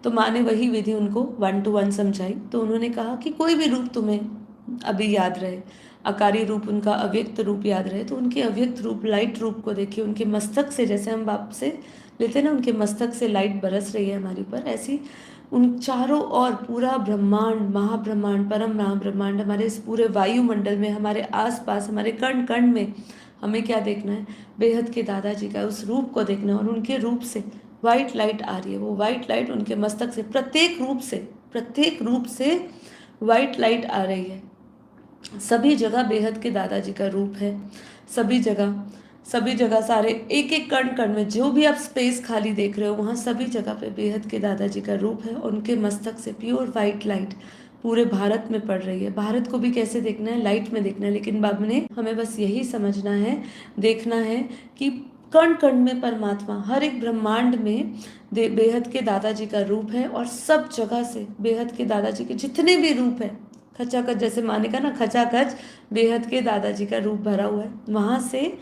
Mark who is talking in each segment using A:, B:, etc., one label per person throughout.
A: तो माँ ने वही विधि उनको 1 to 1 समझाई। तो उन्होंने कहा कि कोई भी रूप तुम्हें अभी याद रहे, आकारी रूप उनका, अव्यक्त रूप याद रहे, तो उनके अव्यक्त रूप, लाइट रूप को देखिए। उनके मस्तक से, जैसे हम बाप से लेते हैं ना, उनके मस्तक से लाइट बरस रही है हमारे ऊपर, ऐसी उन चारों ओर पूरा ब्रह्मांड, महाब्रह्मांड, परम महाब्रह्मांड, हमारे इस पूरे वायुमंडल में, हमारे आसपास, हमारे कण कण में हमें क्या देखना है? बेहद के दादाजी का उस रूप को देखना है। और उनके रूप से वाइट लाइट आ रही है, वो वाइट लाइट उनके मस्तक से, प्रत्येक रूप से वाइट लाइट आ रही है। सभी जगह बेहद के दादाजी का रूप है, सभी जगह सारे एक एक कण कण में, जो भी आप स्पेस खाली देख रहे हो, वहाँ सभी जगह पे बेहद के दादाजी का रूप है। और उनके मस्तक से प्योर वाइट लाइट पूरे भारत में पड़ रही है। भारत को भी कैसे देखना है? लाइट में देखना है। लेकिन बाबा ने हमें बस यही समझना है, देखना है कि कण कण में परमात्मा, हर एक ब्रह्मांड में बेहद के दादाजी का रूप है। और सब जगह से बेहद के दादाजी के जितने भी रूप है, खचाखच, जैसे माने का ना, खचाखच बेहद के दादाजी का रूप भरा हुआ है, वहाँ से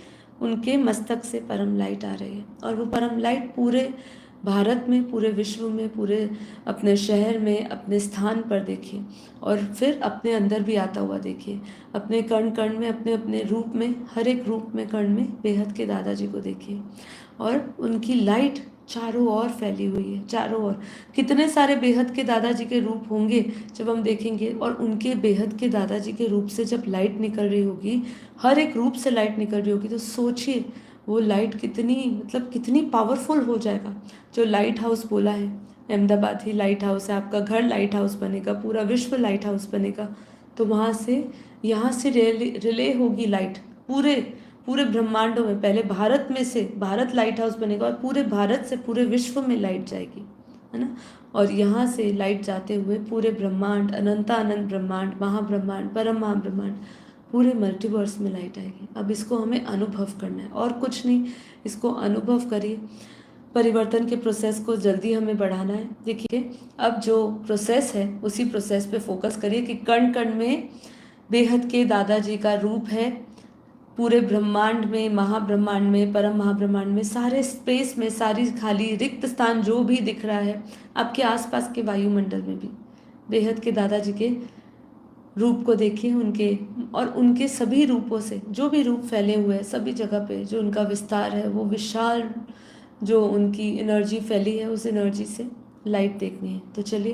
A: उनके मस्तक से परम लाइट आ रही है। और वो परम लाइट पूरे भारत में, पूरे विश्व में, पूरे अपने शहर में, अपने स्थान पर देखिए। और फिर अपने अंदर भी आता हुआ देखिए, अपने कण कण में, अपने अपने रूप में, हर एक रूप में, कण में बेहद के दादाजी को देखिए। और उनकी लाइट चारों ओर फैली हुई है, चारों ओर। कितने सारे बेहद के दादाजी के रूप होंगे जब हम देखेंगे। और उनके बेहद के दादाजी के रूप से जब लाइट निकल रही होगी, हर एक रूप से लाइट निकल रही होगी, तो सोचिए वो लाइट कितनी, मतलब कितनी पावरफुल हो जाएगा। जो लाइट हाउस बोला है, अहमदाबाद ही लाइट हाउस है, आपका घर लाइट हाउस बनेगा, पूरा विश्व लाइट हाउस बनेगा। तो वहाँ से, यहाँ से रिले होगी लाइट पूरे पूरे ब्रह्मांडों में। पहले भारत में से भारत लाइट हाउस बनेगा, और पूरे भारत से पूरे विश्व में लाइट जाएगी, है ना। और यहाँ से लाइट जाते हुए पूरे ब्रह्मांड, अनंता अनंत ब्रह्मांड, महाब्रह्मांड, परम महाब्रह्मांड, पूरे मल्टीवर्स में लाइट आएगी। अब इसको हमें अनुभव करना है और कुछ नहीं, इसको अनुभव करिए। परिवर्तन के प्रोसेस को जल्दी हमें बढ़ाना है। देखिए, अब जो प्रोसेस है उसी प्रोसेस पे फोकस करिए कि कण कण में बेहद के दादाजी का रूप है। पूरे ब्रह्मांड में, महाब्रह्मांड में, परम महाब्रह्मांड में, सारे स्पेस में, सारी खाली रिक्त स्थान जो भी दिख रहा है, आपके आसपास के वायुमंडल में भी बेहद के दादाजी के रूप को देखिए। उनके और उनके सभी रूपों से, जो भी रूप फैले हुए हैं सभी जगह पे, जो उनका विस्तार है, वो विशाल जो उनकी एनर्जी फैली है, उस एनर्जी से लाइट देखनी है। तो चलिए।